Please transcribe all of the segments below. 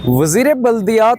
वज़ीर बल्दियात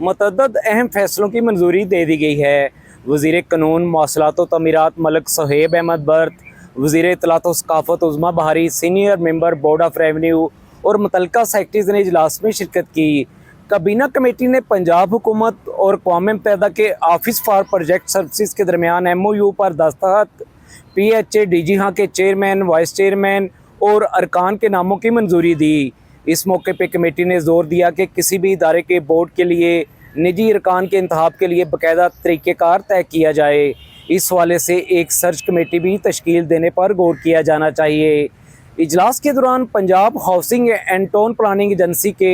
मतअद्दद अहम फैसलों की मंजूरी दे दी गई है। वज़ीर कानून मौसलात व तमीरात मलिक सुहेब अहमद बर्त, वज़ीर इत्तलात व सकाफ़त उज़्मा बहारी, senior member board of revenue और मुतल्लिका सेक्रेटरीज़ ने इजलास में शिरकत की। कबीना कमेटी ने पंजाब हुकूमत और अक़वाम मुत्तहिदा के ऑफिस फॉर प्रोजेक्ट सर्विसेज के दरमियान MOU पर दस्तखत, PHA के चेयरमैन, वाइस चेयरमैन और अरकान के नामों की मंजूरी दी। इस मौके पर कमेटी ने ज़ोर दिया कि किसी भी इदारे के बोर्ड के लिए निजी अरकान के इंतखाब के लिए बाकायदा तरीक़ेकार तय किया जाए। इस हवाले से एक सर्च कमेटी भी तश्कील देने पर गौर किया जाना चाहिए। इजलास के दौरान Punjab housing and town planning agency के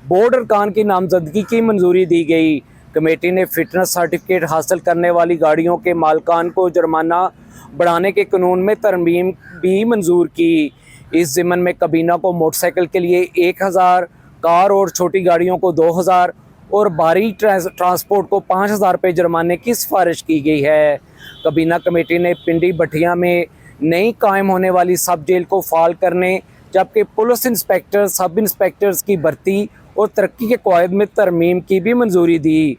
बोर्ड अरकान की नामजदगी की मंजूरी दी गई। कमेटी ने फिटनेस सर्टिफिकेट हासिल करने वाली गाड़ियों के मालकान को जुर्माना बढ़ाने के कानून में तरमीम भी मंजूर की। इस ज़िमन में कबीना को मोटरसाइकिल के लिए 1000, कार और छोटी गाड़ियों को 2000 और भारी ट्रांसपोर्ट को 5000 रुपये जुर्माने की सिफारिश की गई है। कबीना कमेटी ने पिंडी भट्टिया में नई कायम होने वाली सब जेल को फाल करने, जबकि पुलिस इंस्पेक्टर, सब इंस्पेक्टर्स की भर्ती और तरक्की के कवायद में तरमीम की भी मंजूरी दी।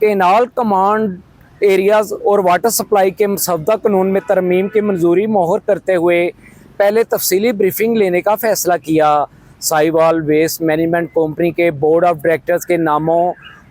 कैनाल कमांड एरियाज़ और वाटर सप्लाई के मसवदा कानून में तरमीम की मंजूरी मोहर करते हुए पहले तफसीली ब्रीफिंग लेने का फ़ैसला किया। साहिवाल वेस्ट मैनेजमेंट कंपनी के बोर्ड ऑफ डायरेक्टर्स के नामों,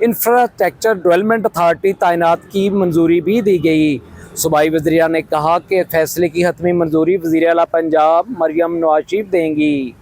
इंफ्रास्ट्रक्चर डेवलपमेंट अथॉरिटी तैनात की मंजूरी भी दी गई। सूबाई वज़ीरा ने कहा कि फ़ैसले की हतमी मंजूरी वज़ीर आला पंजाब मरियम नवाज शरीफ देंगी।